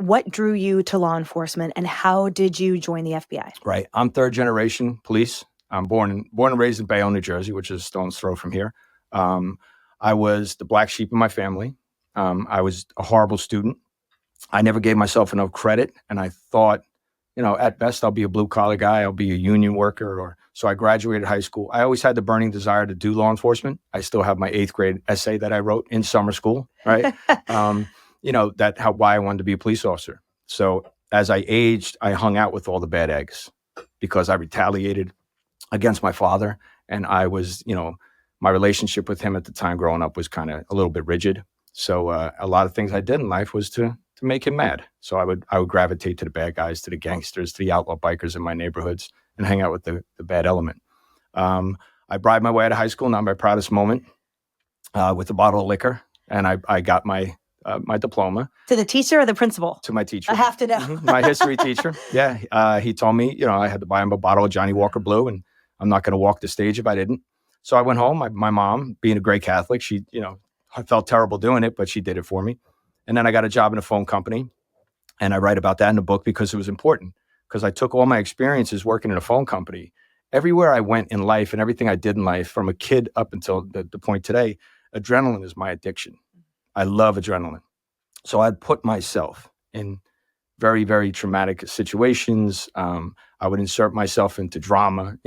what drew you to law enforcement and how did you join the FBI? Right. I'm third generation police. I'm born and raised in Bayonne, New Jersey, which is a stone's throw from here. I was the black sheep in my family. I was a horrible student. I never gave myself enough credit. And I thought, at best, I'll be a blue collar guy. I'll be a union worker. So I graduated high school. I always had the burning desire to do law enforcement. I still have my 8th grade essay that I wrote in summer school, right? Why I wanted to be a police officer. So as I aged, I hung out with all the bad eggs because I retaliated against my father. And I was, my relationship with him at the time growing up was kind of a little bit rigid. So a lot of things I did in life was to make him mad. So I would gravitate to the bad guys, to the gangsters, to the outlaw bikers in my neighborhoods and hang out with the bad element. I bribed my way out of high school, not my proudest moment, with a bottle of liquor. And I got my diploma. To the teacher or the principal? To my teacher. I have to know. My history teacher. Yeah. He told me, I had to buy him a bottle of Johnny Walker Blue and I'm not going to walk the stage if I didn't. So I went home. My mom, being a great Catholic, she, I felt terrible doing it, but she did it for me. And then I got a job in a phone company and I write about that in the book because it was important because I took all my experiences working in a phone company. Everywhere I went in life and everything I did in life from a kid up until the point today, adrenaline is my addiction. I love adrenaline. So I'd put myself in very, very traumatic situations. I would insert myself into drama.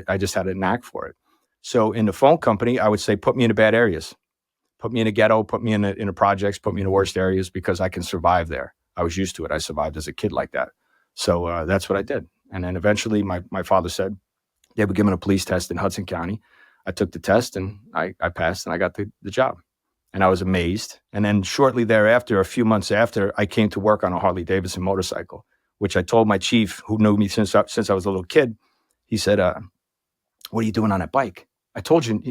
I just had a knack for it. So in the phone company, I would say, put me in the bad areas. Put me in a ghetto, put me in the projects, put me in the worst areas because I can survive there. I was used to it. I survived as a kid like that. So that's what I did. And then eventually my father said they were giving a police test in Hudson County. I took the test and I passed and I got the job. And I was amazed. And then shortly thereafter, a few months after, I came to work on a Harley Davidson motorcycle, which I told my chief, who knew me since I was a little kid. He said, what are you doing on that bike? I told you,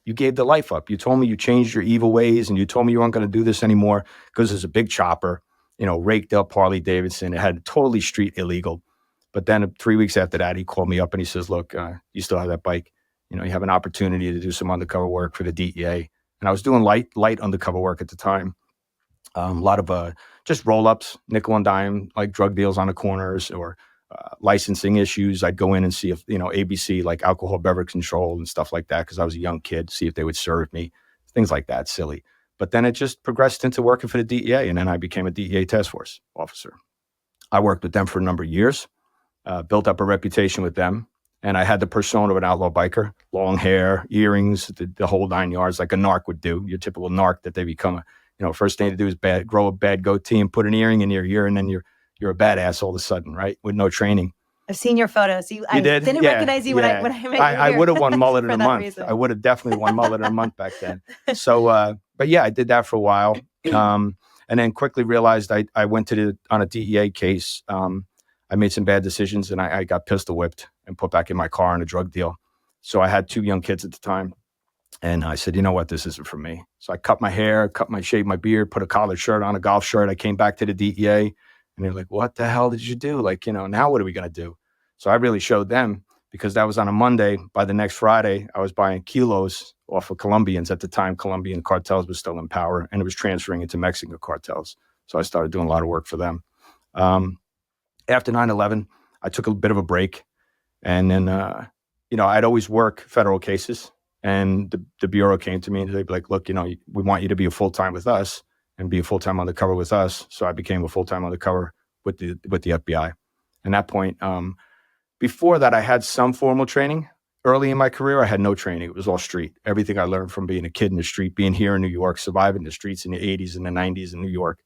you gave the life up. You told me you changed your evil ways and you told me you weren't going to do this anymore because there's a big chopper, raked up Harley Davidson. It had totally street illegal. But then 3 weeks after that, he called me up and he says, look, you still have that bike. You have an opportunity to do some undercover work for the DEA. And I was doing light undercover work at the time. A lot of just roll-ups, nickel and dime, like drug deals on the corners or licensing issues. I'd go in and see if, ABC, like alcohol beverage control and stuff like that, because I was a young kid, see if they would serve me, things like that, silly. But then it just progressed into working for the DEA, and then I became a DEA task force officer. I worked with them for a number of years, built up a reputation with them, and I had the persona of an outlaw biker, long hair, earrings, the whole 9 yards, like a narc would do, your typical narc that they become. First thing to do is grow a bad goatee and put an earring in your ear, and then you're a badass all of a sudden, right? With no training. I've seen your photos. I did? Didn't recognize you when I met you. I would have won mullet in a month. Reason. I would have definitely won mullet in a month back then. So, but yeah, I did that for a while. And then quickly realized I went on a DEA case. I made some bad decisions and I got pistol whipped and put back in my car in a drug deal. So I had 2 young kids at the time. And I said, you know what, this isn't for me. So I cut my hair, shaved my beard, put a collared shirt on, a golf shirt. I came back to the DEA. And they're like, what the hell did you do? Like, now what are we going to do? So I really showed them because that was on a Monday. By the next Friday, I was buying kilos off of Colombians. At the time, Colombian cartels was still in power and it was transferring into Mexican cartels. So I started doing a lot of work for them. After 9/11, I took a bit of a break. And then, I'd always work federal cases. And the Bureau came to me and they'd be like, look, we want you to be a full-time with us. And be a full-time undercover with us. So I became a full-time undercover with the FBI. And that point, before that, I had some formal training. Early in my career, I had no training. It was all street. Everything I learned from being a kid in the street, being here in New York, surviving the streets in the 80s and the 90s in New York.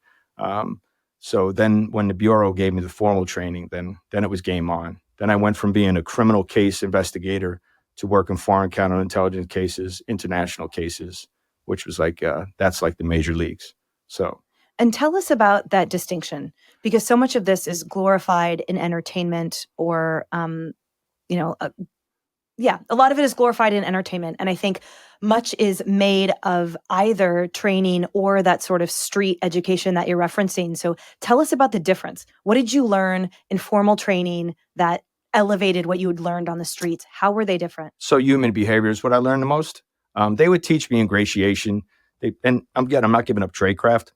So then when the Bureau gave me the formal training, then it was game on. Then I went from being a criminal case investigator to working foreign counterintelligence cases, international cases, which was like, that's like the major leagues. So, and tell us about that distinction, because so much of this is glorified in entertainment or, a lot of it is glorified in entertainment. And I think much is made of either training or that sort of street education that you're referencing. So tell us about the difference. What did you learn in formal training that elevated what you had learned on the streets? How were they different? So human behavior is what I learned the most. They would teach me ingratiation. And I'm not giving up tradecraft.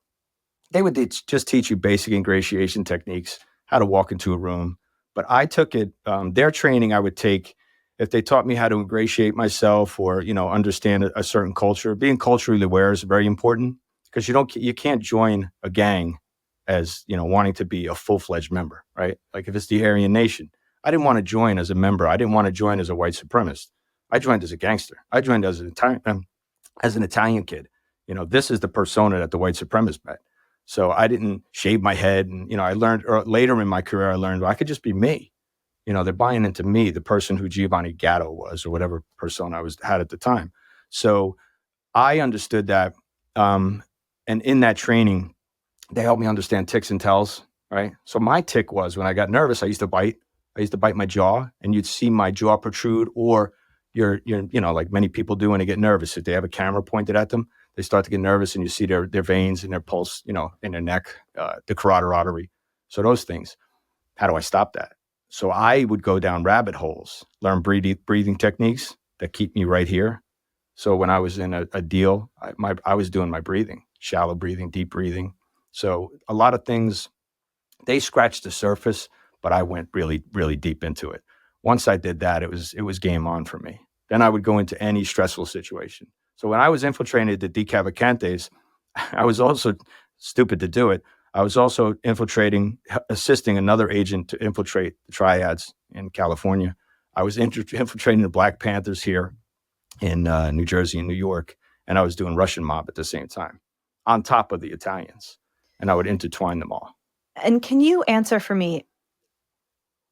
they would just teach you basic ingratiation techniques, how to walk into a room. But I took it, their training I would take if they taught me how to ingratiate myself or, understand a certain culture. Being culturally aware is very important because you can't join a gang as, wanting to be a full-fledged member, right? Like if it's the Aryan Nation, I didn't want to join as a member. I didn't want to join as a white supremacist. I joined as a gangster. I joined as an Italian kid. This is the persona that the white supremacist met. So I didn't shave my head. And, I learned later in my career, I learned I could just be me. They're buying into me, the person who Giovanni Gatto was or whatever persona had at the time. So I understood that. And in that training, they helped me understand ticks and tells, right? So my tick was when I got nervous, I used to bite. I used to bite my jaw and you'd see my jaw protrude or you're, like many people do when they get nervous. If they have a camera pointed at them, they start to get nervous and you see their veins and their pulse, in their neck, the carotid artery. So those things, how do I stop that? So I would go down rabbit holes, learn breathing techniques that keep me right here. So when I was in a deal, I was doing my breathing, shallow breathing, deep breathing. So a lot of things, they scratched the surface, but I went really, really deep into it. Once I did that, it was game on for me. Then I would go into any stressful situation. So when I was infiltrating the DeCavalcantes, I was also stupid to do it. I was also assisting another agent to infiltrate the triads in California. I was infiltrating the Black Panthers here in New Jersey and New York, and I was doing Russian mob at the same time, on top of the Italians, and I would intertwine them all. And can you answer for me,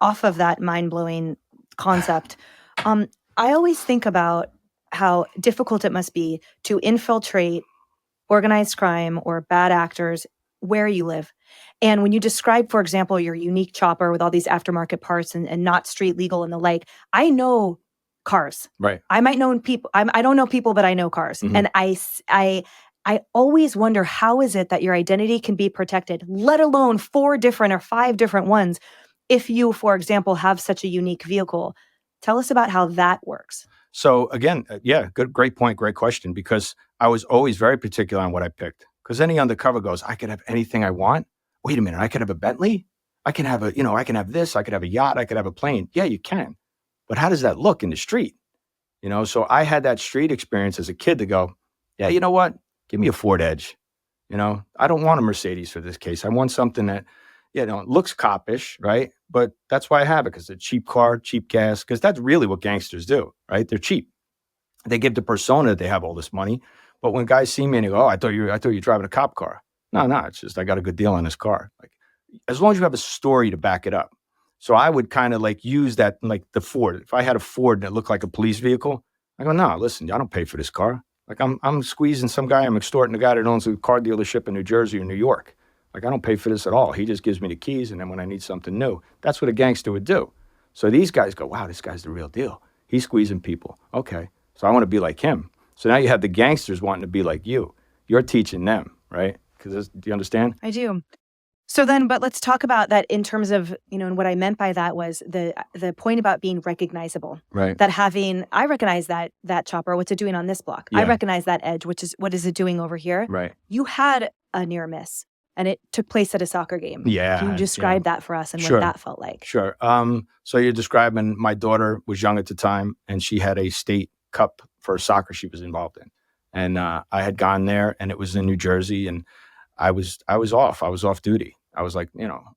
off of that mind-blowing concept, I always think about how difficult it must be to infiltrate organized crime or bad actors where you live. And when you describe, for example, your unique chopper with all these aftermarket parts and not street legal and the like, I know cars. Right. I might know people. I don't know people, but I know cars. Mhm. And I always wonder, how is it that your identity can be protected, let alone 4 different or 5 different ones, if you, for example, have such a unique vehicle? Tell us about how that works. So again, great point, great question, because I was always very particular on what I picked. Because any undercover goes, I could have anything I want. Wait a minute, I could have a Bentley. I can have I can have this. I could have a yacht. I could have a plane. Yeah, you can. But how does that look in the street? So I had that street experience as a kid to go, yeah, you know what? Give me a Ford Edge. I don't want a Mercedes for this case. I want something that, looks copish, right? But that's why I have it, because it's a cheap car, cheap gas, because that's really what gangsters do, right? They're cheap. They give the persona that they have all this money. But when guys see me and they go, oh, I thought you were driving a cop car. No, it's just I got a good deal on this car. Like, as long as you have a story to back it up. So I would kind of like use that, like the Ford. If I had a Ford and it looked like a police vehicle, I go, no, listen, I don't pay for this car. Like I'm squeezing some guy, I'm extorting a guy that owns a car dealership in New Jersey or New York. Like I don't pay for this at all. He just gives me the keys, and then when I need something new, that's what a gangster would do. So these guys go, wow, this guy's the real deal. He's squeezing people. Okay, so I want to be like him. So now you have the gangsters wanting to be like you. You're teaching them, right? Because do you understand? I do. So then, but let's talk about that in terms of, and what I meant by that was the point about being recognizable. Right. That I recognize that chopper, what's it doing on this block? Yeah. I recognize that edge, what is it doing over here? Right. You had a near miss, and it took place at a soccer game. Yeah. Can you describe that for us and Sure. what that felt like? Sure. So you're describing, my daughter was young at the time, and she had a state cup for soccer she was involved in. And I had gone there, and it was in New Jersey, and I was off. I was off duty. I was like,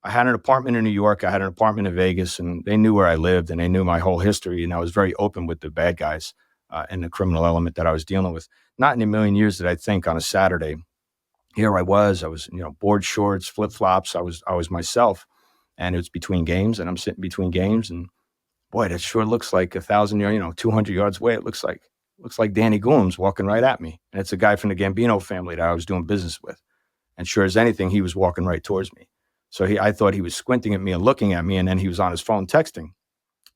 I had an apartment in New York. I had an apartment in Vegas, and they knew where I lived, and they knew my whole history. And I was very open with the bad guys and the criminal element that I was dealing with. Not in a million years did I think on a Saturday, here I was, board shorts, flip flops. I was myself, and it was between games, and I'm sitting between games, and boy, that sure looks like 1,000 yards, 200 yards away. It looks like Danny Gooms walking right at me, and it's a guy from the Gambino family that I was doing business with. And sure as anything, he was walking right towards me. So I thought he was squinting at me and looking at me, and then he was on his phone texting.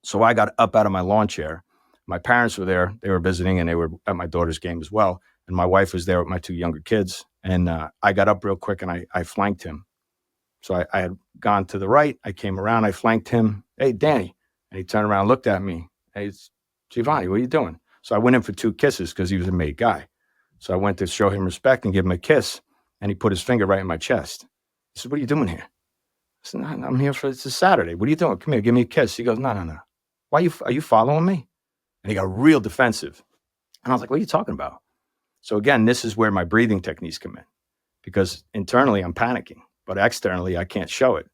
So I got up out of my lawn chair. My parents were there. They were visiting, and they were at my daughter's game as well. And my wife was there with my 2 younger kids. And I got up real quick, and I flanked him. So I had gone to the right. I came around. I flanked him. Hey, Danny. And he turned around and looked at me. Hey, it's Giovanni, what are you doing? So I went in for 2 kisses because he was a made guy. So I went to show him respect and give him a kiss. And he put his finger right in my chest. He said, "What are you doing here?" I said, "No, I'm here it's a Saturday. What are you doing? Come here, give me a kiss." He goes, "No, no, no. Are you following me?" And he got real defensive. And I was like, "What are you talking about?" So again, this is where my breathing techniques come in, because internally I'm panicking, but externally I can't show it.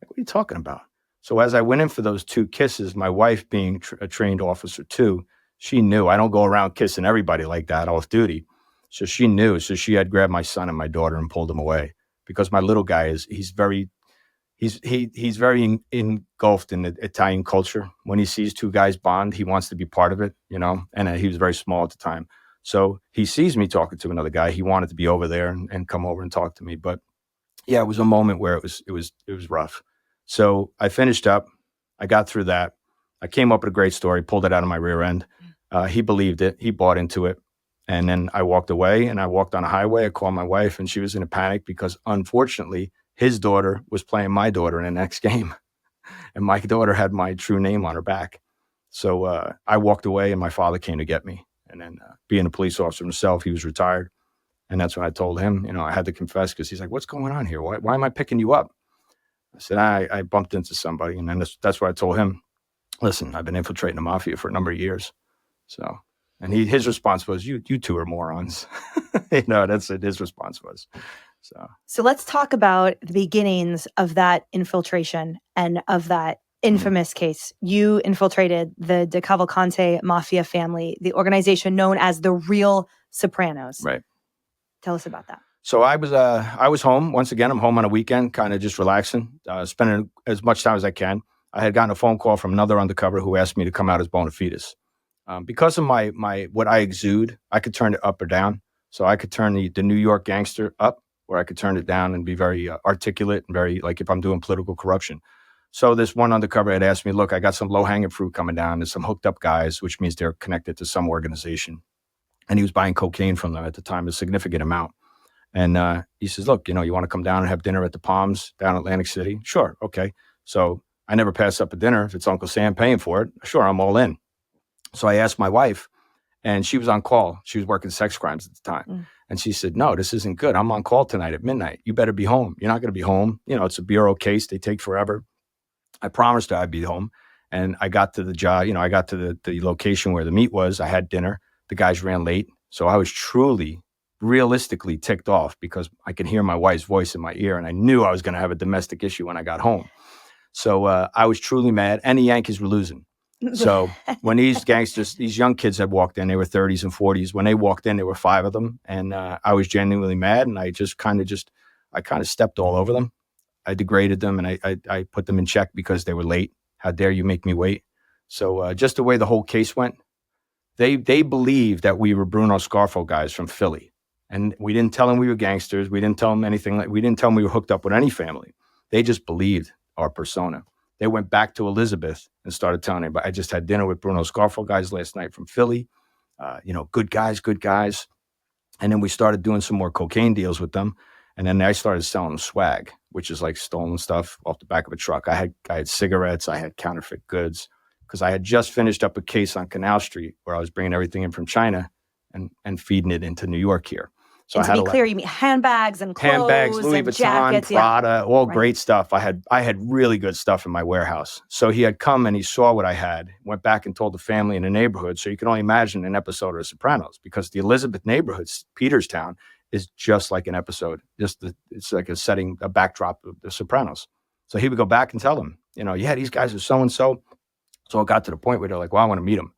Like, what are you talking about? So as I went in for those 2 kisses, my wife being a trained officer too, she knew I don't go around kissing everybody like that off duty. So she knew. So she had grabbed my son and my daughter and pulled them away, because my little guy he's very engulfed in the Italian culture. When he sees 2 guys bond, he wants to be part of it, and he was very small at the time. So he sees me talking to another guy. He wanted to be over there and come over and talk to me. But yeah, it was a moment where it was rough. So I finished up. I got through that. I came up with a great story, pulled it out of my rear end. He believed it. He bought into it. And then I walked away, and I walked on a highway. I called my wife, and she was in a panic because, unfortunately, his daughter was playing my daughter in the next game. And my daughter had my true name on her back. So I walked away, and my father came to get me. And then being a police officer himself, he was retired. And that's when I told him, I had to confess, because he's like, "What's going on here? Why am I picking you up?" I said, I bumped into somebody. And then that's why I told him, "Listen, I've been infiltrating the mafia for a number of years." So, and his response was, you 2 are morons. That's it. His response was. So let's talk about the beginnings of that infiltration and of that infamous case. You infiltrated the DeCavalcante mafia family, the organization known as the real Sopranos. Right. Tell us about that. So I was home. Once again, I'm home on a weekend, kind of just relaxing, spending as much time as I can. I had gotten a phone call from another undercover who asked me to come out as bona fides. Because of my what I exude, I could turn it up or down. So I could turn the New York gangster up, or I could turn it down and be very articulate and very, like, if I'm doing political corruption. So this one undercover had asked me, "Look, I got some low-hanging fruit coming down. There's some hooked up guys, which means they're connected to some organization." And he was buying cocaine from them at the time, a significant amount. And he says, "Look, you want to come down and have dinner at the Palms down in Atlantic City?" Sure. Okay. So I never pass up a dinner. If it's Uncle Sam paying for it, sure, I'm all in. So I asked my wife, and she was on call. She was working sex crimes at the time. And she said, "No, this isn't good. I'm on call tonight at midnight. You better be home. You're not going to be home. It's a bureau case. They take forever." I promised her I'd be home. And I got to the job, I got to the location where the meet was. I had dinner. The guys ran late. So I was truly, realistically ticked off, because I could hear my wife's voice in my ear, and I knew I was going to have a domestic issue when I got home. So I was truly mad, and the Yankees were losing. So when these gangsters, these young kids had walked in, they were 30s and 40s. When they walked in, there were 5 of them. And I was genuinely mad. And I kind of stepped all over them. I degraded them, and I put them in check because they were late. How dare you make me wait? So just the way the whole case went, they believed that we were Bruno Scarfo guys from Philly. And we didn't tell them we were gangsters. We didn't tell them anything. We didn't tell them we were hooked up with any family. They just believed our persona. They went back to Elizabeth and started telling everybody, "I just had dinner with Bruno Scarfo guys last night from Philly. Good guys. And then we started doing some more cocaine deals with them. And then I started selling them swag, which is like stolen stuff off the back of a truck. I had cigarettes. I had counterfeit goods, because I had just finished up a case on Canal Street where I was bringing everything in from China and feeding it into New York here. So and to be clear, you mean handbags and clothes, Louis and Vuitton, jackets, Prada, all great stuff. I had really good stuff in my warehouse. So he had come and he saw what I had, went back and told the family in the neighborhood. So you can only imagine an episode of The Sopranos, because the Elizabeth neighborhood, Peterstown, is just like an episode. It's like a backdrop of The Sopranos. So he would go back and tell them, "Yeah, these guys are so and so." So it got to the point where they're like, "Well, I want to meet them,"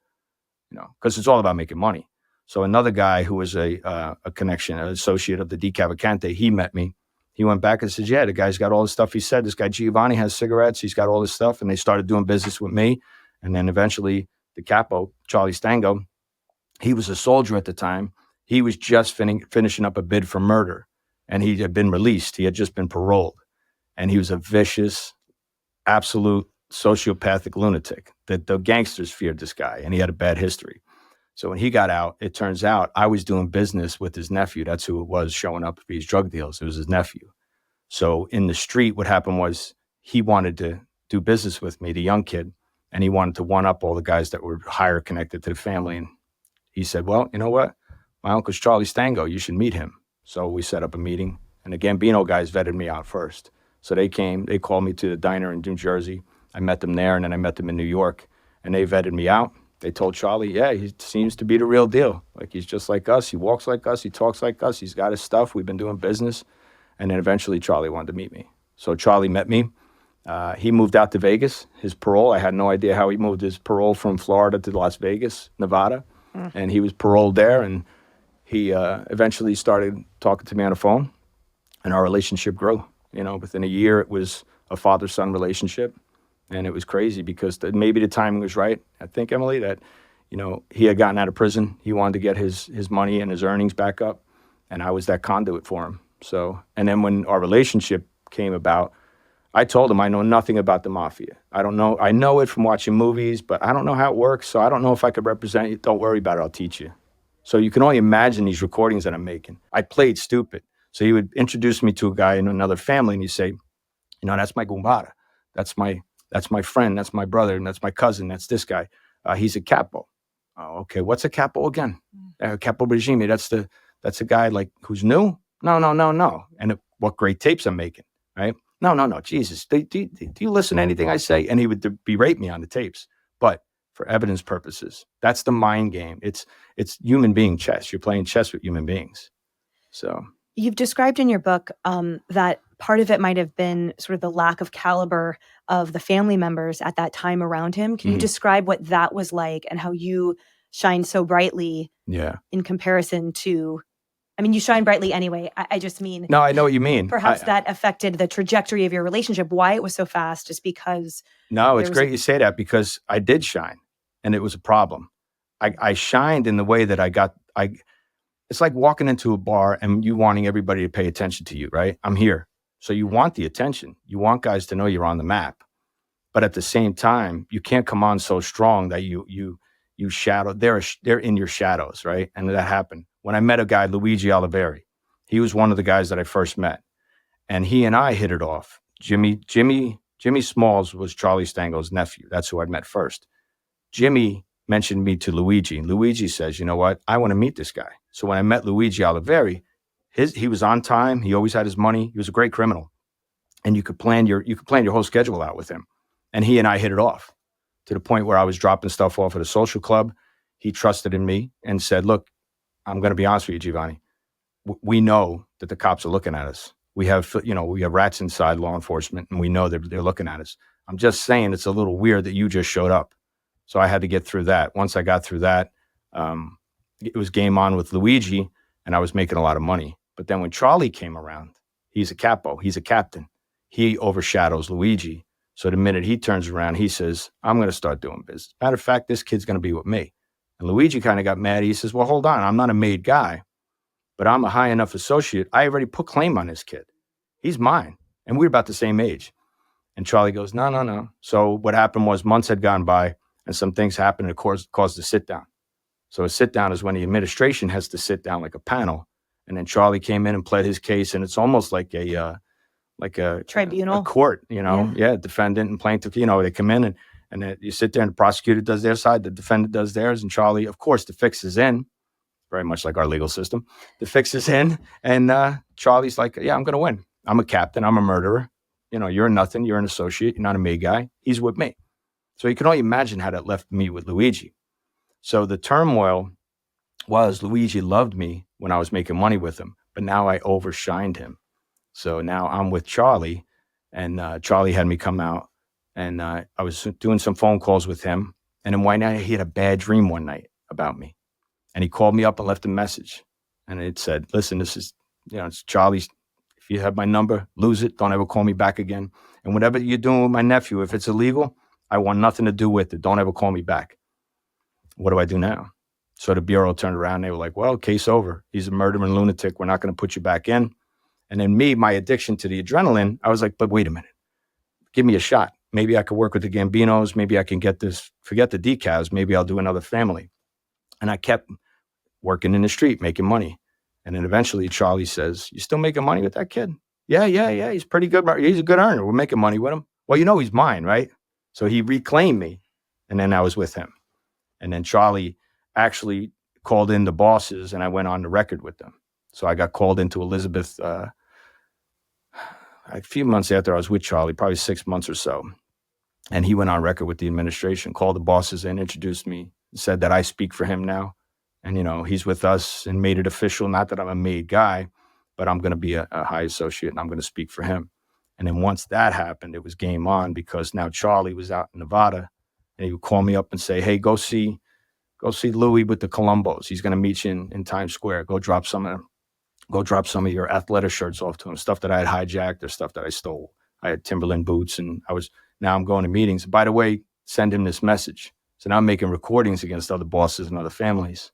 because it's all about making money. So another guy who was a connection, an associate of the DeCavalcante, he met me. He went back and said, "Yeah, the guy's got all this stuff." He said, "This guy Giovanni has cigarettes. He's got all this stuff." And they started doing business with me. And then eventually the capo, Charlie Stango, he was a soldier at the time. He was just finishing up a bid for murder. And he had been released. He had just been paroled. And he was a vicious, absolute sociopathic lunatic. The gangsters feared this guy, and he had a bad history. So when he got out, it turns out I was doing business with his nephew. That's who it was showing up for these drug deals. It was his nephew. So in the street, what happened was he wanted to do business with me, the young kid, and he wanted to one up all the guys that were higher connected to the family. And he said, "Well, you know what? My uncle's Charlie Stango. You should meet him." So we set up a meeting, And the Gambino guys vetted me out first. So they called me to the diner in New Jersey. I met them there, and then I met them in New York, and they vetted me out. They told Charlie, yeah, he seems to be the real deal. Like, he's just like us. He walks like us. He talks like us. He's got his stuff. We've been doing business. And then eventually Charlie wanted to meet me. So Charlie met me. He moved out to Vegas. His parole, I had no idea how he moved his parole from Florida to Las Vegas, Nevada. And he was paroled there. And he eventually started talking to me on the phone. And our relationship grew. Within a year, it was a father-son relationship. And it was crazy because maybe the timing was right. I think, Emily, that, he had gotten out of prison. He wanted to get his money and his earnings back up. And I was that conduit for him. So, and then when our relationship came about, I told him I know nothing about the mafia. I don't know. I know it from watching movies, but I don't know how it works. So I don't know if I could represent you. Don't worry about it. I'll teach you. So you can only imagine these recordings that I'm making. I played stupid. So he would introduce me to a guy in another family, and he'd say, that's my gumbara. That's my friend. That's my brother. And that's my cousin. That's this guy. He's a capo. Oh, okay. What's a capo again? Capo regime. That's a guy like who's new? No. And what great tapes I'm making, right? No. Jesus, do you listen to anything I say? And he would berate me on the tapes. But for evidence purposes, that's the mind game. It's human being chess. You're playing chess with human beings. So you've described in your book that part of it might have been sort of the lack of caliber of the family members at that time around him. Can you describe what that was like and how you shined so brightly in comparison to, you shine brightly anyway. I just mean. No, I know what you mean. Perhaps that affected the trajectory of your relationship, why it was so fast, just because. No, it's great you say that because I did shine and it was a problem. I shined in the way that it's like walking into a bar and you wanting everybody to pay attention to you, right? I'm here. So you want the attention. You want guys to know you're on the map. But at the same time, you can't come on so strong that you shadow. They're in your shadows, right? And that happened. When I met a guy, Luigi Oliveri, he was one of the guys that I first met. And he and I hit it off. Jimmy Smalls was Charlie Stango's nephew. That's who I'd met first. Jimmy mentioned me to Luigi. Luigi says, you know what? I want to meet this guy. So when I met Luigi Oliveri, he was on time. He always had his money. He was a great criminal. And you could plan your whole schedule out with him. And he and I hit it off to the point where I was dropping stuff off at a social club. He trusted in me and said, look, I'm going to be honest with you, Giovanni. We know that the cops are looking at us. We have rats inside law enforcement, and we know that they're looking at us. I'm just saying it's a little weird that you just showed up. So I had to get through that. Once I got through that, it was game on with Luigi, and I was making a lot of money. But then when Charlie came around, he's a capo. He's a captain. He overshadows Luigi. So the minute he turns around, he says, I'm going to start doing business. Matter of fact, this kid's going to be with me. And Luigi kind of got mad. He says, well, hold on. I'm not a made guy, but I'm a high enough associate. I already put claim on this kid. He's mine. And we're about the same age. And Charlie goes, no. So what happened was months had gone by and some things happened and caused a sit down. So a sit down is when the administration has to sit down like a panel. And then Charlie came in and pled his case. And it's almost like a tribunal, a court, defendant and plaintiff, they come in and then you sit there and the prosecutor does their side, the defendant does theirs. And Charlie, of course, the fix is in, very much like our legal system. The fix is in. And Charlie's like, yeah, I'm going to win. I'm a captain. I'm a murderer. You're nothing. You're an associate. You're not a made guy. He's with me. So you can only imagine how that left me with Luigi. So the turmoil was Luigi loved me when I was making money with him, but now I overshined him. So now I'm with Charlie, and Charlie had me come out, and I was doing some phone calls with him. And then one night he had a bad dream one night about me, and he called me up and left a message, and it said, "Listen, this is, it's Charlie's. If you have my number, lose it. Don't ever call me back again. And whatever you're doing with my nephew, if it's illegal, I want nothing to do with it. Don't ever call me back." What do I do now? So the bureau turned around. And they were like, "Well, case over. He's a murdering lunatic. We're not going to put you back in." And then my addiction to the adrenaline, I was like, but wait a minute, give me a shot. Maybe I could work with the Gambinos. Maybe I can get this, forget the decals. Maybe I'll do another family. And I kept working in the street, making money. And then eventually Charlie says, "You still making money with that kid?" Yeah. He's pretty good. He's a good earner. We're making money with him. Well, he's mine, right? So he reclaimed me. And then I was with him. And then Charlie actually called in the bosses and I went on the record with them. So I got called into Elizabeth a few months after I was with Charlie, probably 6 months or so. And he went on record with the administration, called the bosses in, introduced me, said that I speak for him now. And, he's with us and made it official. Not that I'm a made guy, but I'm going to be a high associate and I'm going to speak for him. And then once that happened, it was game on, because now Charlie was out in Nevada and he would call me up and say, hey, go see Louis with the Columbos. He's going to meet you in Times Square. Go drop some of your athletic shirts off to him, stuff that I had hijacked or stuff that I stole. I had Timberland boots and now I'm going to meetings. By the way, send him this message. So now I'm making recordings against other bosses and other families.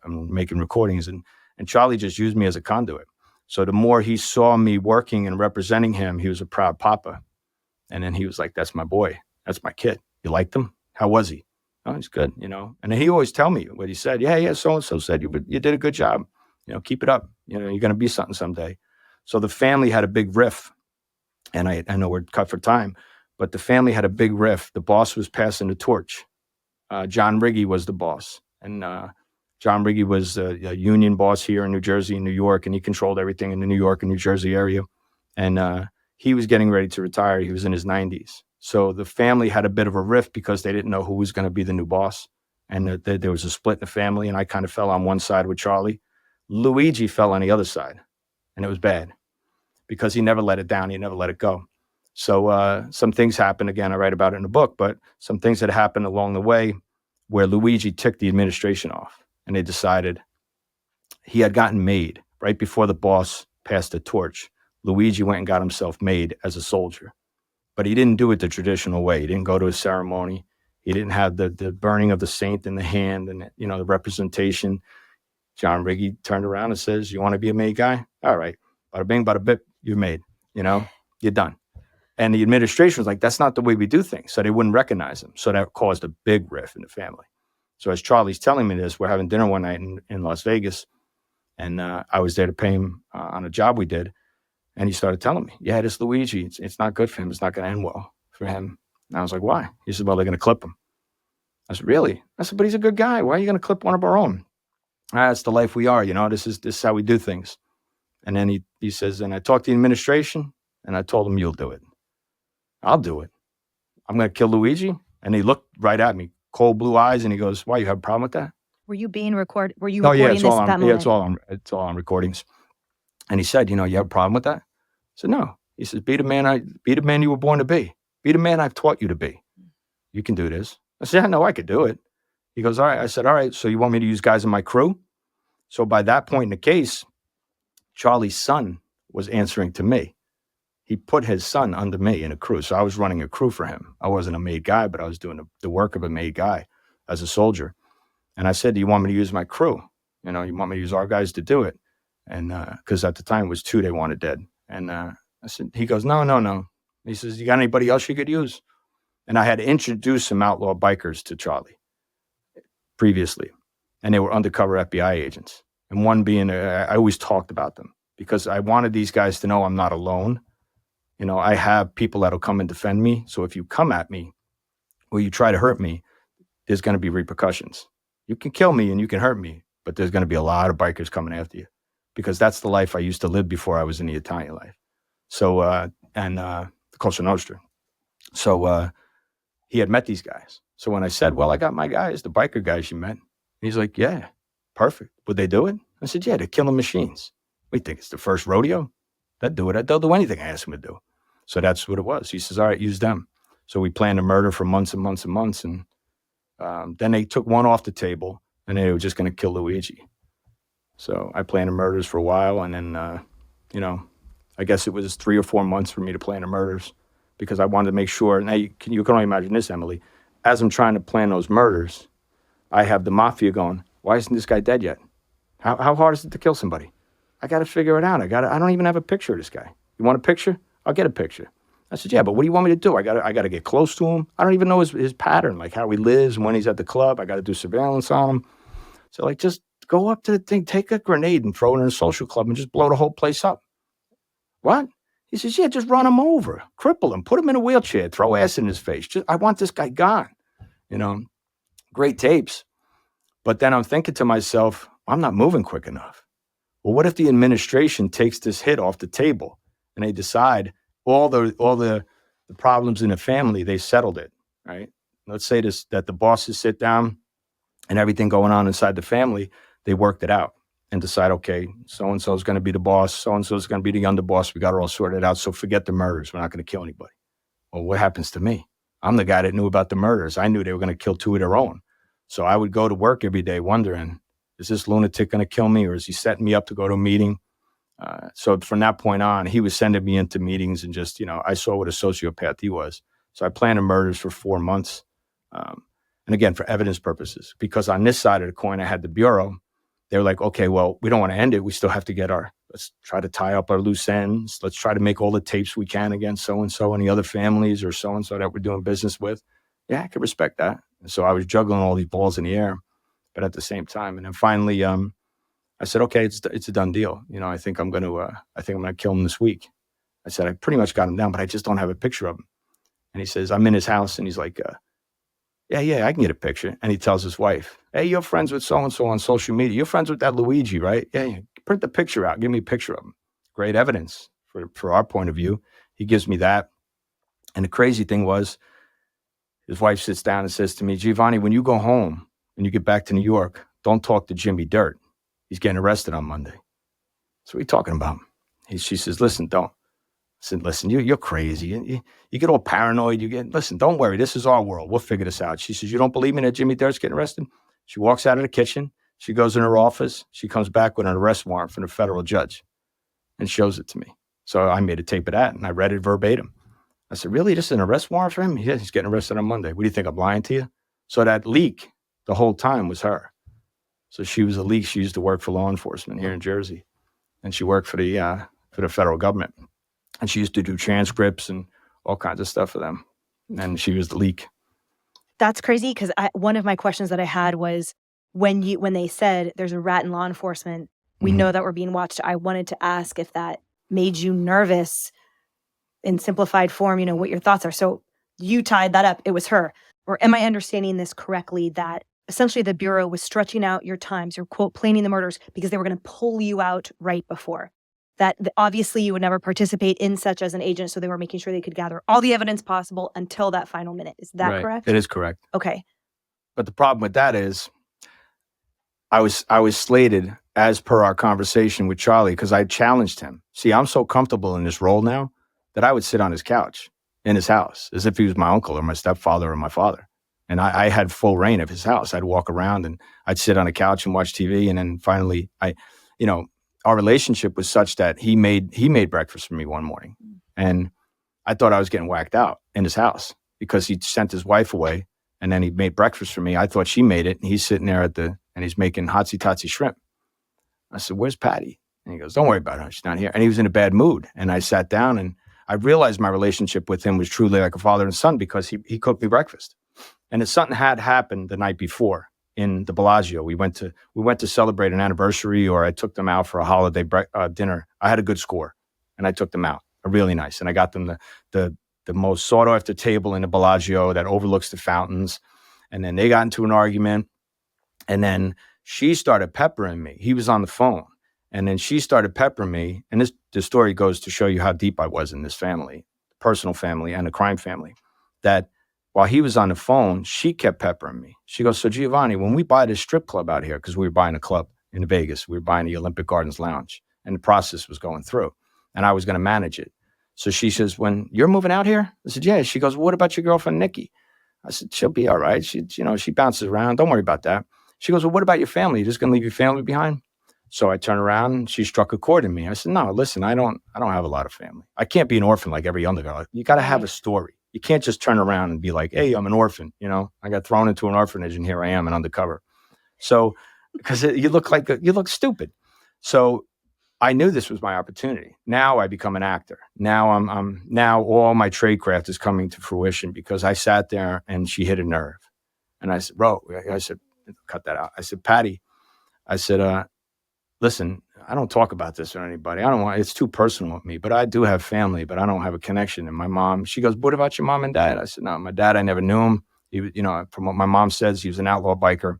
I'm making recordings and Charlie just used me as a conduit. So the more he saw me working and representing him, he was a proud papa. And then he was like, that's my boy. That's my kid. You liked him? How was he? Oh, he's good, And then he always tell me what he said. Yeah, so-and-so said you did a good job. Keep it up. You're going to be something someday. So the family had a big riff. And I know we're cut for time, but the family had a big riff. The boss was passing the torch. John Riggy was the boss. And John Riggy was a union boss here in New Jersey and New York, and he controlled everything in the New York and New Jersey area. And he was getting ready to retire. He was in his 90s. So the family had a bit of a rift because they didn't know who was going to be the new boss. And there was a split in the family, and I kind of fell on one side with Charlie. Luigi fell on the other side, and it was bad because he never let it down. He never let it go. So some things happened. Again, I write about it in the book, but some things that happened along the way where Luigi ticked the administration off, and they decided he had gotten made right before the boss passed the torch. Luigi went and got himself made as a soldier, but he didn't do it the traditional way. He didn't go to a ceremony. He didn't have the burning of the saint in the hand and, the representation. John Riggy turned around and says, you want to be a made guy? All right. Bada bing, bada bip, you're made, you're done. And the administration was like, that's not the way we do things. So they wouldn't recognize him. So that caused a big rift in the family. So as Charlie's telling me this, we're having dinner one night in Las Vegas. And I was there to pay him on a job we did. And he started telling me, yeah, this Luigi, it's not good for him. It's not going to end well for him. And I was like, why? He said, well, they're going to clip him. I said, really? I said, but he's a good guy. Why are you going to clip one of our own? That's the life we are. This is how we do things. And then he says, and I talked to the administration and I told him, you'll do it. I'll do it. I'm going to kill Luigi. And he looked right at me, cold blue eyes. And he goes, why, you have a problem with that? Were you being recorded? Were you Oh, recording yeah, this at that moment? Yeah, it's all on recordings. And he said, you have a problem with that? I said, no. He says, be the man you were born to be. Be the man I've taught you to be. You can do this. I said, yeah, no, I could do it. He goes, all right. I said, all right, so you want me to use guys in my crew? So by that point in the case, Charlie's son was answering to me. He put his son under me in a crew. So I was running a crew for him. I wasn't a made guy, but I was doing the work of a made guy as a soldier. And I said, do you want me to use my crew? You want me to use our guys to do it? And because at the time it was 2 they wanted dead. And I said, he goes, no. He says, you got anybody else you could use? And I had introduced some outlaw bikers to Charlie previously. And they were undercover FBI agents. And one being, I always talked about them because I wanted these guys to know I'm not alone. I have people that'll come and defend me. So if you come at me or you try to hurt me, there's going to be repercussions. You can kill me and you can hurt me, but there's going to be a lot of bikers coming after you because that's the life I used to live before I was in the Italian life. So, and the Cosa Nostra. So he had met these guys. So when I said, well, I got my guys, the biker guys you met, he's like, yeah, perfect. Would they do it? I said, yeah, they're killing machines. We think it's the first rodeo. They'd do it. They'll do anything I ask them to do. So that's what it was. He says, all right, use them. So we planned a murder for months and months and months. And then they took one off the table and they were just going to kill Luigi. So I planned the murders for a while. And then, I guess it was 3 or 4 months for me to plan the murders because I wanted to make sure. Now you can only imagine this, Emily. As I'm trying to plan those murders, I have the mafia going, why isn't this guy dead yet? How hard is it to kill somebody? I got to figure it out. I don't even have a picture of this guy. You want a picture? I'll get a picture. I said, yeah, but what do you want me to do? I got to get close to him. I don't even know his pattern, like how he lives and when he's at the club. I got to do surveillance on him. So just go up to the thing, take a grenade and throw it in a social club and just blow the whole place up. What? He says, yeah, just run him over, cripple him, put him in a wheelchair, throw acid in his face. I want this guy gone. Great tapes. But then I'm thinking to myself, I'm not moving quick enough. Well, what if the administration takes this hit off the table and they decide all the problems in the family, they settled it, right? Let's say that the bosses sit down and everything going on inside the family, they worked it out and decide, okay, so-and-so is going to be the boss, so-and-so is going to be the underboss. We got it all sorted out. So forget the murders. We're not going to kill anybody. Well, what happens to me? I'm the guy that knew about the murders. I knew they were going to kill two of their own. So I would go to work every day wondering, is this lunatic going to kill me, or is he setting me up to go to a meeting? So from that point on, he was sending me into meetings and just, I saw what a sociopath he was. So I planned the murders for 4 months. And again, for evidence purposes, because on this side of the coin, I had the Bureau. They were like, okay, well, we don't want to end it. We still have to let's try to tie up our loose ends. Let's try to make all the tapes we can against so-and-so and the other families or so-and-so that we're doing business with. Yeah, I could respect that. And so I was juggling all these balls in the air, but at the same time. And then finally, I said, okay, it's a done deal. I think I'm going to kill him this week. I said, I pretty much got him down, but I just don't have a picture of him. And he says, I'm in his house. And he's like, yeah, I can get a picture. And he tells his wife, hey, you're friends with so-and-so on social media. You're friends with that Luigi, right? Yeah, print the picture out. Give me a picture of him. Great evidence for our point of view. He gives me that. And the crazy thing was, his wife sits down and says to me, Giovanni, when you go home and you get back to New York, don't talk to Jimmy Dirt. He's getting arrested on Monday. So what are you talking about? She says, listen, don't. I said, listen, you're crazy. You get all paranoid. Listen, don't worry. This is our world. We'll figure this out. She says, you don't believe me that Jimmy Dirt's getting arrested? She walks out of the kitchen. She goes in her office. She comes back with an arrest warrant from the federal judge and shows it to me. So I made a tape of that and I read it verbatim. I said, really? This is an arrest warrant for him? Yeah, he's getting arrested on Monday. What do you think? I'm lying to you? So that leak the whole time was her. So she was a leak. She used to work for law enforcement here in Jersey. And she worked for the federal government. And she used to do transcripts and all kinds of stuff for them. And she was the leak. That's crazy, because one of my questions that I had was when they said there's a rat in law enforcement, we know that we're being watched. I wanted to ask if that made you nervous in simplified form, what your thoughts are. So you tied that up. It was her. Or am I understanding this correctly, that essentially the Bureau was stretching out your times, your quote, planning the murders, because they were going to pull you out right before? That obviously you would never participate in such as an agent, so they were making sure they could gather all the evidence possible until that final minute. Is that correct? It is correct. Okay. But the problem with that is I was slated, as per our conversation with Charlie, because I challenged him. See, I'm so comfortable in this role now that I would sit on his couch in his house as if he was my uncle or my stepfather or my father. And I had full reign of his house. I'd walk around and I'd sit on a couch and watch TV. And then finally, our relationship was such that he made breakfast for me one morning. And I thought I was getting whacked out in his house because he sent his wife away and then he made breakfast for me. I thought she made it. And he's sitting there and he's making hotsy-totsy shrimp. I said, where's Patty? And he goes, don't worry about her. She's not here. And he was in a bad mood. And I sat down and I realized my relationship with him was truly like a father and son because he cooked me breakfast. And if something had happened the night before in the Bellagio, we went to celebrate an anniversary, or I took them out for a holiday dinner. I had a good score, and I took them out, really nice, and I got them the most sought after table in the Bellagio that overlooks the fountains. And then they got into an argument, and then she started peppering me. He was on the phone, and then she started peppering me. And the story goes to show you how deep I was in this family, personal family and a crime family, that while he was on the phone, she kept peppering me. She goes, so Giovanni, when we buy this strip club out here, because we were buying a club in Vegas, we were buying the Olympic Gardens Lounge, and the process was going through, and I was going to manage it. So she says, when you're moving out here? I said, yeah. She goes, well, what about your girlfriend, Nikki? I said, she'll be all right. She bounces around. Don't worry about that. She goes, well, what about your family? You're just going to leave your family behind? So I turned around and she struck a chord in me. I said, no, listen, I don't have a lot of family. I can't be an orphan like every other girl. You got to have a story. You can't just turn around and be like, hey, I'm an orphan. I got thrown into an orphanage and here I am, an undercover. So, because you look stupid. So I knew this was my opportunity. Now I become an actor. Now now all my tradecraft is coming to fruition because I sat there and she hit a nerve. And I said, cut that out. I said, Patty, I said, listen, I don't talk about this with anybody. It's too personal with me, but I do have family, but I don't have a connection. And my mom, she goes, what about your mom and dad? I said, no, my dad, I never knew him. He, from what my mom says, he was an outlaw biker.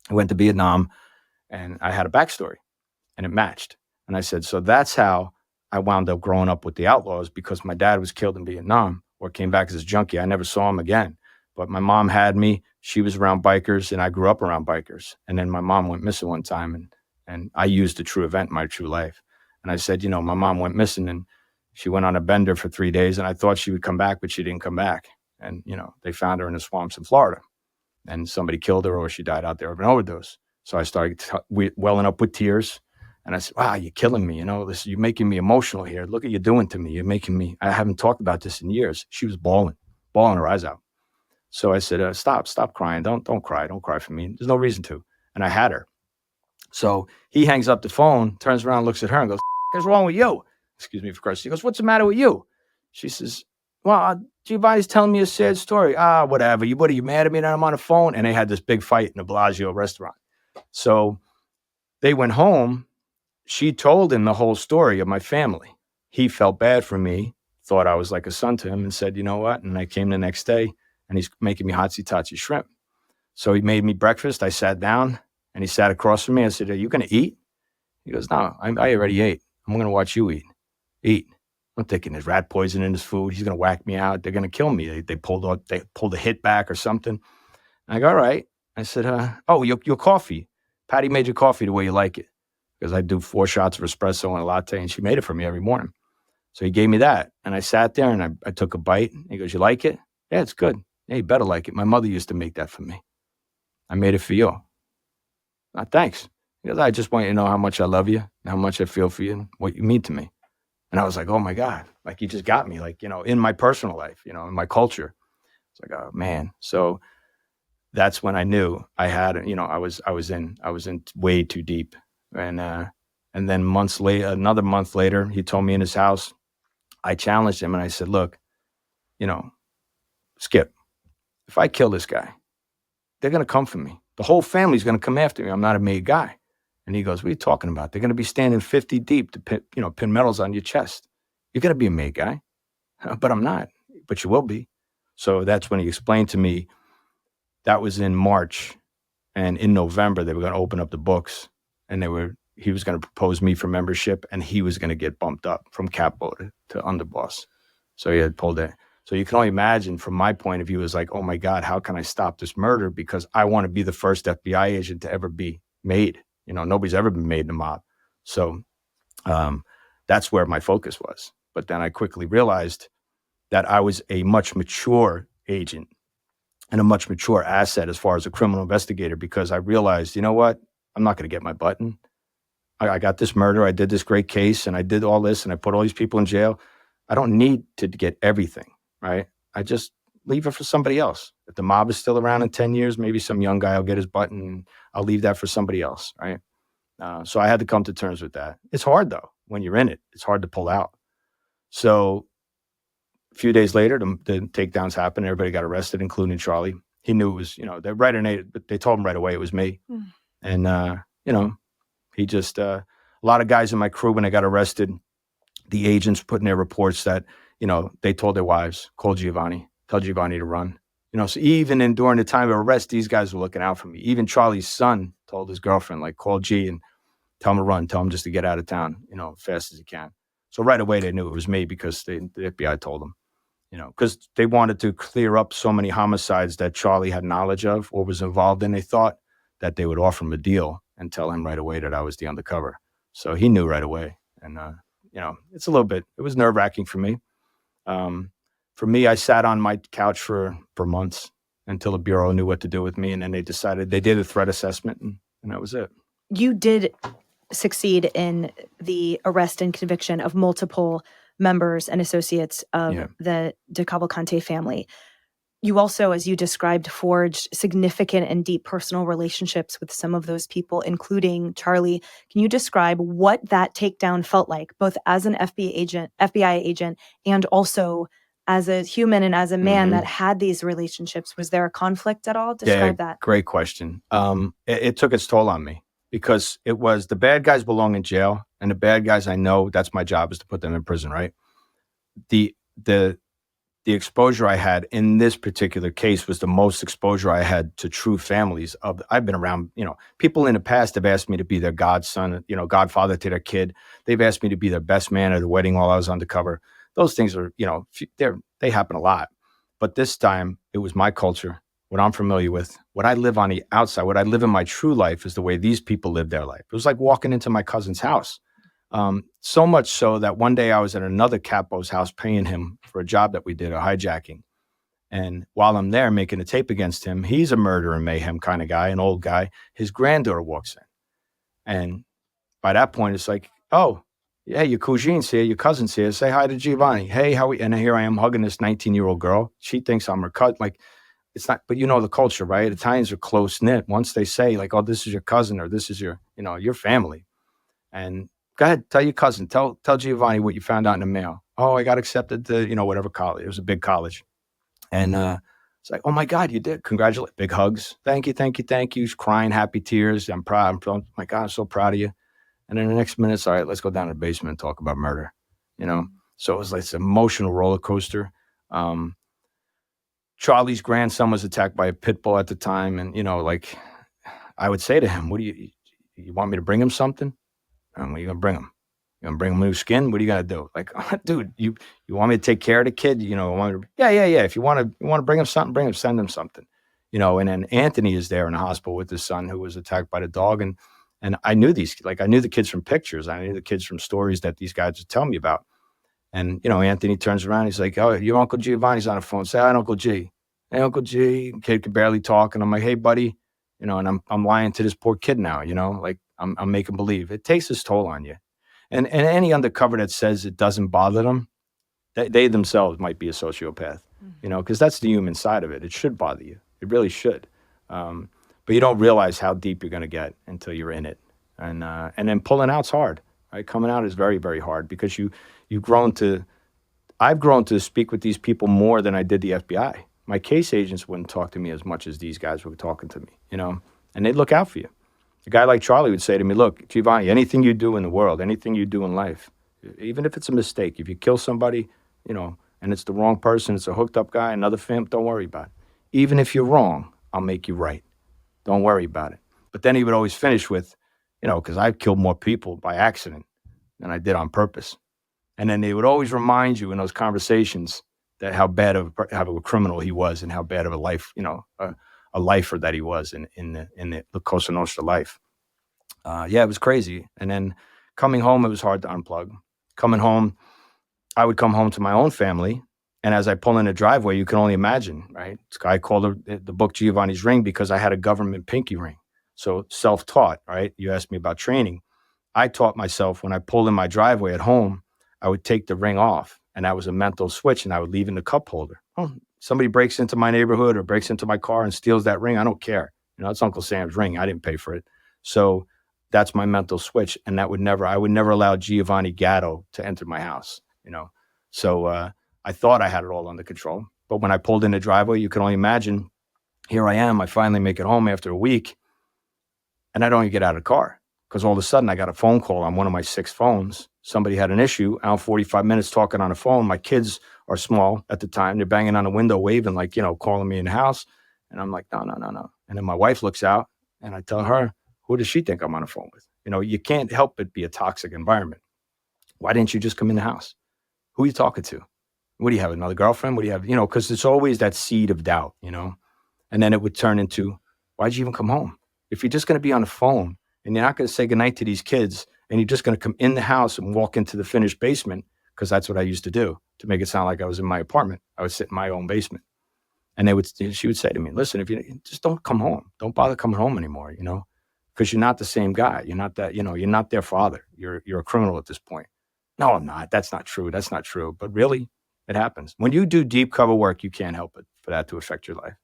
He went to Vietnam, and I had a backstory and it matched. And I said, so that's how I wound up growing up with the outlaws because my dad was killed in Vietnam or came back as a junkie. I never saw him again. But my mom had me. She was around bikers, and I grew up around bikers. And then my mom went missing one time, and I used a true event in my true life. And I said, my mom went missing, and she went on a bender for 3 days, and I thought she would come back, but she didn't come back. And, they found her in the swamps in Florida, and somebody killed her or she died out there of an overdose. So I started welling up with tears. And I said, wow, you're killing me. You're making me emotional here. Look what you're doing to me. You're making me, I haven't talked about this in years. She was bawling her eyes out. So I said, stop crying. Don't cry. Don't cry for me. There's no reason to. And I had her. So he hangs up the phone, turns around, looks at her and goes, what's wrong with you? Excuse me for Christ. He goes, what's the matter with you? She says, well, Giovanni's telling me a sad story. Whatever. What are you mad at me that I'm on the phone? And they had this big fight in the Bellagio restaurant. So they went home. She told him the whole story of my family. He felt bad for me, thought I was like a son to him, and said, you know what? And I came the next day, and he's making me hotsy-totsy shrimp. So he made me breakfast. I sat down, and he sat across from me. I said, are you going to eat? He goes, no, I already ate. I'm going to watch you eat. Eat. I'm thinking there's rat poison in his food. He's going to whack me out. They're going to kill me. They pulled a hit back or something. I go, all right. I said, your coffee. Patty made your coffee the way you like it. Because I do 4 shots of espresso and a latte, and she made it for me every morning. So he gave me that, and I sat there, and I took a bite. He goes, you like it? Yeah, it's good. Yeah, you better like it. My mother used to make that for me. I made it for you. Thanks. He goes, I just want you to know how much I love you, and how much I feel for you, and what you mean to me. And I was like, oh, my God. Like, you just got me, like, in my personal life, in my culture. It's like, oh, man. So that's when I knew I had, I was in way too deep. And then another month later, he told me in his house, I challenged him and I said, look, Skip, if I kill this guy, they're going to come for me. The whole family's going to come after me. I'm not a made guy. And he goes, what are you talking about? They're going to be standing 50 deep to pin medals on your chest. You're going to be a made guy. But I'm not. But you will be. So that's when he explained to me that was in March. And in November, they were going to open up the books. And he was going to propose me for membership, and he was going to get bumped up from capo to underboss. So he had pulled it. So you can only imagine from my point of view, is like, oh my God, how can I stop this murder? Because I want to be the first FBI agent to ever be made. Nobody's ever been made in the mob. So that's where my focus was. But then I quickly realized that I was a much mature agent and a much mature asset as far as a criminal investigator, because I realized, you know what? I'm not going to get my button. I got this murder. I did this great case, and I did all this, and I put all these people in jail. I don't need to get everything, right? I just leave it for somebody else. If the mob is still around in 10 years, maybe some young guy will get his button, and I'll leave that for somebody else, right? So I had to come to terms with that. It's hard, though. When you're in it, it's hard to pull out. So a few days later, the takedowns happened. Everybody got arrested, including Charlie. He knew it was, they told him right away it was me. Mm. And, he just, a lot of guys in my crew, when they got arrested, the agents put in their reports that, they told their wives, call Giovanni, tell Giovanni to run. So even during the time of arrest, these guys were looking out for me. Even Charlie's son told his girlfriend, like, call G and tell him to run, tell him just to get out of town, fast as he can. So right away they knew it was me because the FBI told them, because they wanted to clear up so many homicides that Charlie had knowledge of or was involved in. They thought that they would offer him a deal and tell him right away that I was the undercover. So he knew right away. And, it was nerve-wracking for me. For me, I sat on my couch for months until the Bureau knew what to do with me. And then they did a threat assessment, and that was it. You did succeed in the arrest and conviction of multiple members and associates of the DeCavalcante family. You also, as you described, forged significant and deep personal relationships with some of those people, including Charlie. Can you describe what that takedown felt like, both as an FBI agent, and also as a human and as a man that had these relationships? Was there a conflict at all? Describe that. Great question. It took its toll on me, because it was the bad guys belong in jail, and the bad guys, I know that's my job, is to put them in prison, right? The the exposure I had in this particular case was the most exposure I had to true families. I've been around, people in the past have asked me to be their godson, godfather to their kid. They've asked me to be their best man at the wedding while I was undercover. Those things are, they happen a lot. But this time it was my culture, what I'm familiar with, what I live on the outside, what I live in my true life is the way these people live their life. It was like walking into my cousin's house. So much so that one day I was at another capo's house paying him for a job that we did, a hijacking. And while I'm there making a tape against him, he's a murder and mayhem kind of guy, an old guy. His granddaughter walks in. And by that point, it's like, oh, yeah, your cousin's here, your cousin's here. Say hi to Giovanni. Hey, how are we? And here I am hugging this 19-year-old girl. She thinks I'm her cousin. Like, it's not, but the culture, right? Italians are close knit. Once they say like, oh, this is your cousin or this is your, your family. And go ahead, tell your cousin, tell Giovanni what you found out in the mail. Oh, I got accepted to, whatever college. It was a big college. And it's like, oh my God, you did. Congratulate. Big hugs. Thank you, thank you, thank you. He's crying, happy tears. I'm proud. My God, I'm so proud of you. And then the next minute, it's all right, let's go down to the basement and talk about murder. So it was like this emotional roller coaster. Charlie's grandson was attacked by a pit bull at the time. And, like I would say to him, what do you want me to bring him something? What are you going to bring him? You going to bring him new skin? What are you going to do? Like, dude, you want me to take care of the kid? Yeah. If you want to bring him something, send him something, and then Anthony is there in the hospital with his son who was attacked by the dog. And I knew I knew the kids from pictures. I knew the kids from stories that these guys would tell me about. And, Anthony turns around. He's like, oh, your Uncle Giovanni's on the phone. Say hi, Uncle G. Hey, Uncle G. Kid could barely talk. And I'm like, hey, buddy, and I'm lying to this poor kid now, like I'm making believe. It takes its toll on you. And any undercover that says it doesn't bother them, they themselves might be a sociopath, because that's the human side of it. It should bother you. It really should. But you don't realize how deep you're going to get until you're in it. And then pulling out's hard, right? Coming out is very, very hard because I've grown to speak with these people more than I did the FBI. My case agents wouldn't talk to me as much as these guys were talking to me, and they'd look out for you. A guy like Charlie would say to me, look, Giovanni, anything you do in the world, anything you do in life, even if it's a mistake, if you kill somebody, and it's the wrong person, it's a hooked up guy, another family, don't worry about it. Even if you're wrong, I'll make you right. Don't worry about it. But then he would always finish with, because I've killed more people by accident than I did on purpose. And then they would always remind you in those conversations that how bad of a criminal he was and how bad of a life, a lifer that he was in the Cosa Nostra life. It was crazy. And then coming home, it was hard to unplug. Coming home, I would come home to my own family. And as I pull in the driveway, you can only imagine, right? This guy called the book Giovanni's Ring because I had a government pinky ring. So self-taught, right? You asked me about training. I taught myself when I pulled in my driveway at home, I would take the ring off. And that was a mental switch. And I would leave in the cup holder. Oh, somebody breaks into my neighborhood or breaks into my car and steals that ring. I don't care. It's Uncle Sam's ring. I didn't pay for it. So that's my mental switch. And I would never allow Giovanni Gatto to enter my house, So I thought I had it all under control. But when I pulled in the driveway, you can only imagine, here I am. I finally make it home after a week. And I don't even get out of the car because all of a sudden I got a phone call on one of my 6 phones. Somebody had an issue. Out 45 minutes talking on the phone. My kids are small at the time. They're banging on the window, waving like, calling me in the house. And I'm like, no. And then my wife looks out and I tell her, who does she think I'm on the phone with? You can't help but be a toxic environment. Why didn't you just come in the house? Who are you talking to? What do you have? Another girlfriend? What do you have? Because it's always that seed of doubt, and then it would turn into, why'd you even come home? If you're just going to be on the phone and you're not going to say goodnight to these kids and you're just going to come in the house and walk into the finished basement, because that's what I used to do to make it sound like I was in my apartment. I would sit in my own basement. And she would say to me, listen, if you just don't come home, don't bother coming home anymore, because you're not the same guy. You're not that, you're not their father. You're a criminal at this point. No, I'm not. That's not true. That's not true. But really, it happens. When you do deep cover work, you can't help it for that to affect your life.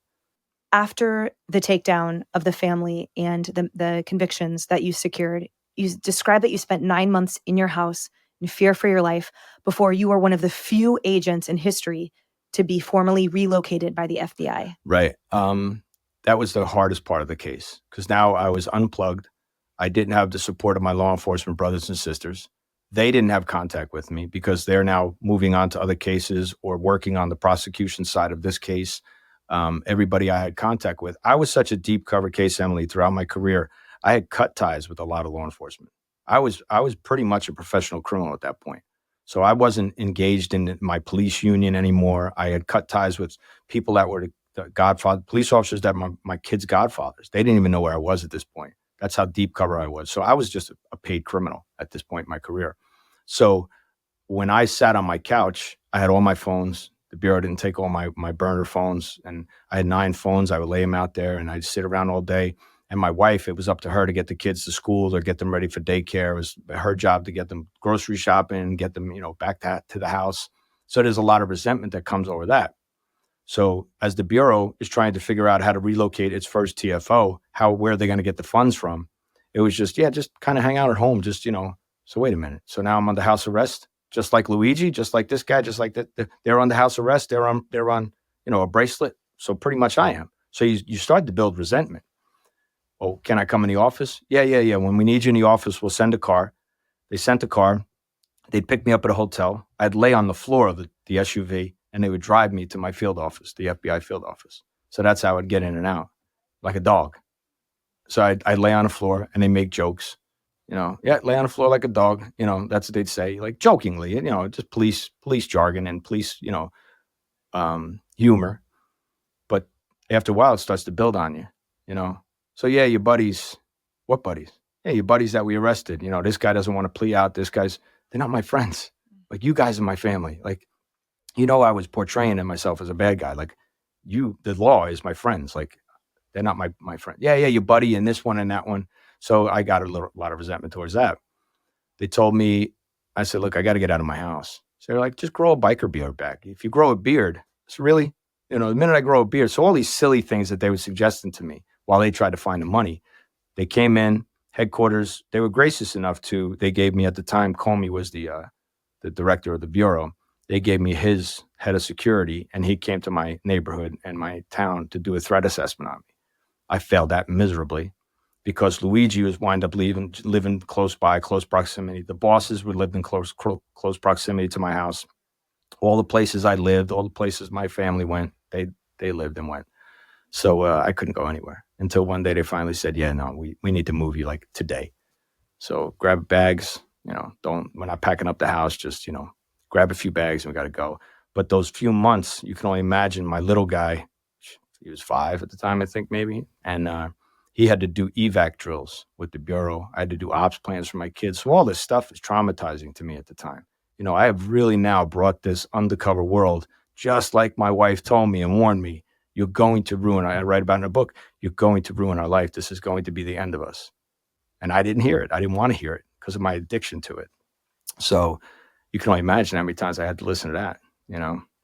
After the takedown of the family and the convictions that you secured, you described that you spent 9 months in your house in fear for your life before you were one of the few agents in history to be formally relocated by the FBI. Right. That was the hardest part of the case because now I was unplugged. I didn't have the support of my law enforcement brothers and sisters. They didn't have contact with me because they're now moving on to other cases or working on the prosecution side of this case. Everybody I had contact with, I was such a deep cover case, Emily, throughout my career. I had cut ties with a lot of law enforcement. I was pretty much a professional criminal at that point. So I wasn't engaged in my police union anymore. I had cut ties with people that were the godfather, police officers that my kids' godfathers. They didn't even know where I was at this point. That's how deep cover I was. So I was just a paid criminal at this point in my career. So when I sat on my couch, I had all my phones. The Bureau didn't take all my burner phones, and I had 9 phones. I would lay them out there, and I'd sit around all day. And my wife, it was up to her to get the kids to school or get them ready for daycare. It was her job to get them grocery shopping, get them, back to the house. So there's a lot of resentment that comes over that. So as the Bureau is trying to figure out how to relocate its first TFO, where are they going to get the funds from? It was just kind of hang out at home. So wait a minute. So now I'm under house arrest, just like Luigi, just like this guy, just like that. They're under house arrest. They're on, a bracelet. So pretty much I am. So you start to build resentment. Oh, can I come in the office? Yeah. When we need you in the office, we'll send a car. They sent a car. They'd pick me up at a hotel. I'd lay on the floor of the SUV, and they would drive me to my field office, the FBI field office. So that's how I'd get in and out, like a dog. So I'd lay on the floor, and they make jokes. Lay on the floor like a dog. That's what they'd say, like jokingly. Just police jargon and police, humor. But after a while, it starts to build on you. So yeah, your buddies. What buddies? Yeah, your buddies that we arrested. This guy doesn't want to plea out. They're not my friends. Like, you guys are my family. Like, I was portraying myself as a bad guy. Like, the law is my friends. Like, they're not my friend. Yeah, your buddy and this one and that one. So I got a lot of resentment towards that. They told me, I said, look, I got to get out of my house. So they're like, just grow a biker beard back. If you grow a beard, it's really, the minute I grow a beard. So all these silly things that they were suggesting to me while they tried to find the money, they came in, headquarters. They were gracious enough they gave me at the time, Comey was the director of the Bureau. They gave me his head of security, and he came to my neighborhood and my town to do a threat assessment on me. I failed that miserably because Luigi was wind up living close by, close proximity. The bosses would live in close proximity to my house. All the places I lived, all the places my family went, they lived and went. So I couldn't go anywhere until one day they finally said, yeah, no, we need to move you like today. So grab bags, we're not packing up the house, just, grab a few bags and we got to go. But those few months, you can only imagine my little guy, he was 5 at the time, I think maybe. And he had to do evac drills with the Bureau. I had to do ops plans for my kids. So all this stuff is traumatizing to me at the time. I have really now brought this undercover world, just like my wife told me and warned me, you're going to ruin, I write about in a book, you're going to ruin our life. This is going to be the end of us. And I didn't hear it. I didn't want to hear it because of my addiction to it. So you can only imagine how many times I had to listen to that,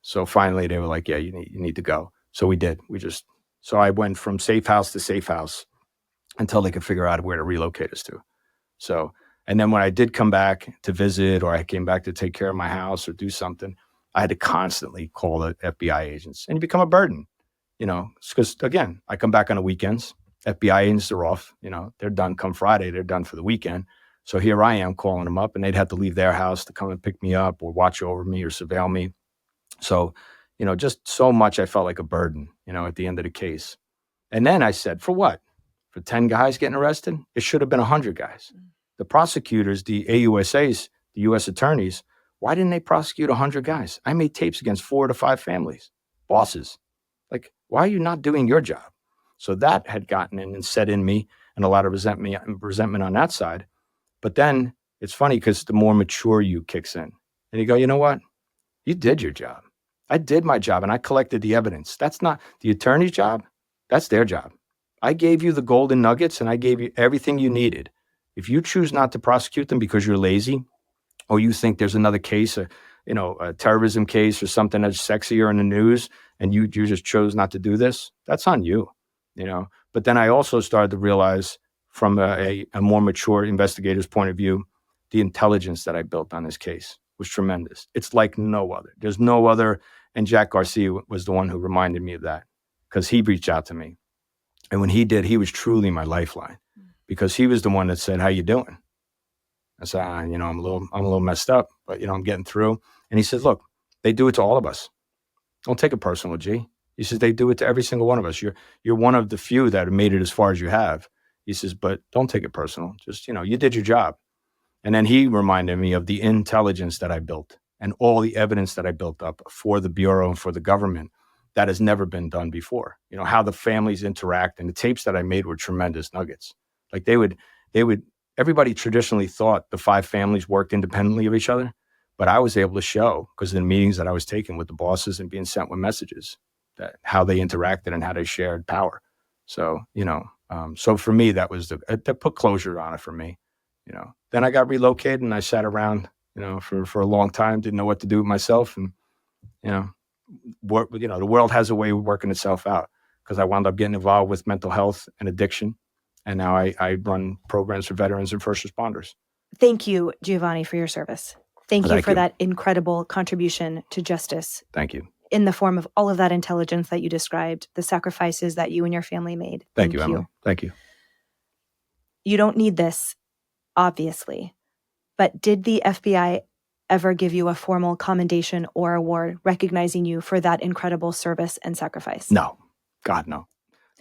So finally they were like, yeah, you need to go. So we did. So I went from safe house to safe house until they could figure out where to relocate us to. So, and then when I did come back to visit, or I came back to take care of my house or do something, I had to constantly call the FBI agents, and you become a burden, because again, I come back on the weekends. FBI agents are off, they're done come Friday, they're done for the weekend. So here I am calling them up, and they'd have to leave their house to come and pick me up or watch over me or surveil me. So, just so much I felt like a burden, at the end of the case. And then I said, for what? For 10 guys getting arrested? It should have been 100 guys. The prosecutors, the AUSAs, the U.S. attorneys, why didn't they prosecute 100 guys? I made tapes against 4 to 5 families, bosses. Like, why are you not doing your job? So that had gotten in and set in me, and a lot of resentment on that side. But then it's funny because the more mature you kicks in, and you go, you know what? You did your job. I did my job, and I collected the evidence. That's not the attorney's job. That's their job. I gave you the golden nuggets, and I gave you everything you needed. If you choose not to prosecute them because you're lazy, or you think there's another case, a terrorism case or something that's sexier in the news, and you just chose not to do this, that's on you, But then I also started to realize from a more mature investigator's point of view, the intelligence that I built on this case was tremendous. It's like no other. There's no other. And Jack Garcia was the one who reminded me of that, because he reached out to me. And when he did, he was truly my lifeline, because he was the one that said, how you doing? I said, I'm a little messed up, but I'm getting through. And he said, look, they do it to all of us. Don't take it personal, G. He says, they do it to every single one of us. You're one of the few that have made it as far as you have. He says, but don't take it personal. Just, you did your job. And then he reminded me of the intelligence that I built and all the evidence that I built up for the Bureau and for the government that has never been done before. How the families interact, and the tapes that I made were tremendous nuggets. Like everybody traditionally thought the 5 families worked independently of each other, but I was able to show, because of the meetings that I was taking with the bosses and being sent with messages, that how they interacted and how they shared power. So, so for me, that was that put closure on it for me. Then I got relocated and I sat around, for a long time, didn't know what to do with myself. And, the world has a way of working itself out, because I wound up getting involved with mental health and addiction. And now I run programs for veterans and first responders. Thank you, Giovanni, for your service. Thank you for that incredible contribution to justice. Thank you. In the form of all of that intelligence that you described, the sacrifices that you and your family made. Thank you, Emily. Thank you. You don't need this, obviously, but did the FBI ever give you a formal commendation or award recognizing you for that incredible service and sacrifice? No. God, no.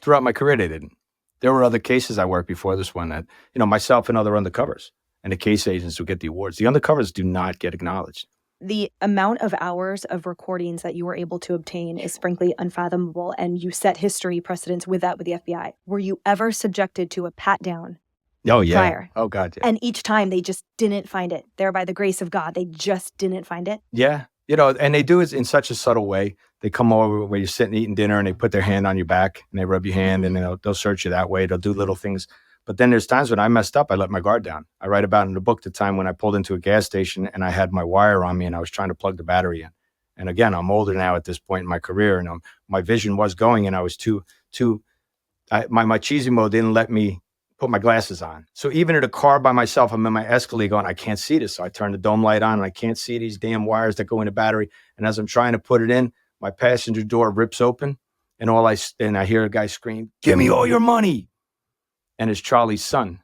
Throughout my career, they didn't. There were other cases I worked before this one that, myself and other undercovers and the case agents would get the awards. The undercovers do not get acknowledged. The amount of hours of recordings that you were able to obtain is frankly unfathomable, and you set history precedents with that with the FBI. Were you ever subjected to a pat down? Oh, yeah. Prior? Oh, God, yeah. And each time they just didn't find it. There, by the grace of God, they just didn't find it? Yeah. And they do it in such a subtle way. They come over where you're sitting eating dinner and they put their hand on your back and they rub your hand and they'll search you that way. They'll do little things. But then there's times when I messed up, I let my guard down. I write about in the book the time when I pulled into a gas station and I had my wire on me and I was trying to plug the battery in. And again, I'm older now at this point in my career, and my vision was going, and I was my machismo didn't let me put my glasses on. So even in a car by myself, I'm in my Escalade going, I can't see this. So I turn the dome light on and I can't see these damn wires that go in the battery. And as I'm trying to put it in, my passenger door rips open and I hear a guy scream, "Give me all your money." And it's Charlie's son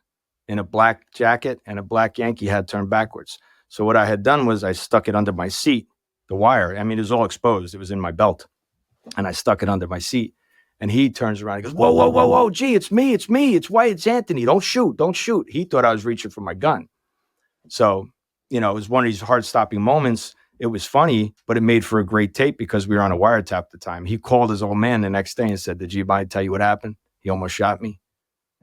in a black jacket and a black Yankee hat turned backwards. So what I had done was I stuck it under my seat, the wire. I mean, it was all exposed. It was in my belt. And I stuck it under my seat. And he turns around and goes, "Whoa, whoa, whoa, whoa, gee, it's me. It's White, it's Anthony. Don't shoot. He thought I was reaching for my gun. So, it was one of these heart-stopping moments. It was funny, but it made for a great tape because we were on a wiretap at the time. He called his old man the next day and said, "Did Giovanni tell you what happened? He almost shot me."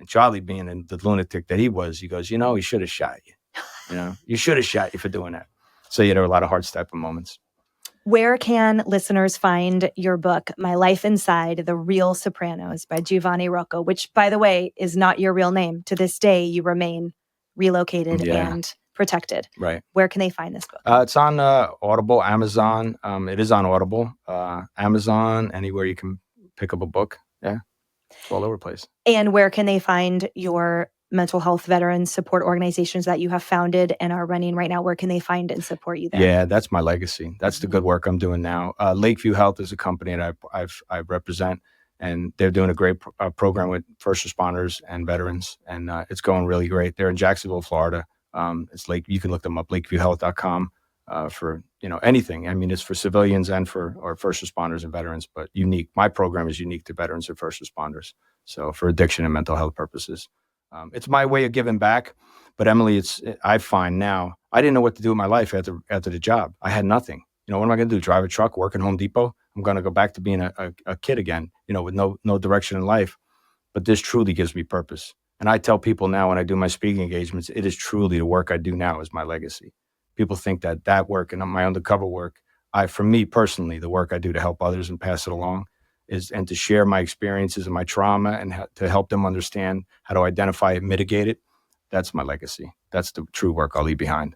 And Charlie, being the lunatic that he was, he goes, he should have shot you. You should have shot you for doing that. So, there were a lot of heart-stopping moments. Where can listeners find your book, My Life Inside the Real Sopranos by Giovanni Rocco, which, by the way, is not your real name. To this day, you remain relocated and protected. Right. Where can they find this book? It's on Audible, Amazon. It is on Audible, Amazon, anywhere you can pick up a book. Yeah, it's all over the place. And where can they find your mental health veteran support organizations that you have founded and are running right now? Where can they find and support you there? Yeah, that's my legacy. That's the good work I'm doing now. Lakeview Health is a company that I represent, and they're doing a great program with first responders and veterans, and it's going really great. They're in Jacksonville, Florida. You can look them up, lakeviewhealth.com, for anything. I mean, it's for civilians and or first responders and veterans, but unique. My program is unique to veterans and first responders. So for addiction and mental health purposes. It's my way of giving back. But Emily, I find now, I didn't know what to do with my life after the job. I had nothing. What am I going to do? Drive a truck, work at Home Depot? I'm going to go back to being a kid again, with no direction in life. But this truly gives me purpose. And I tell people now when I do my speaking engagements, it is truly the work I do now is my legacy. People think that work and my undercover work, for me personally, the work I do to help others and pass it along and to share my experiences and my trauma and to help them understand how to identify it, mitigate it. That's my legacy. That's the true work I'll leave behind.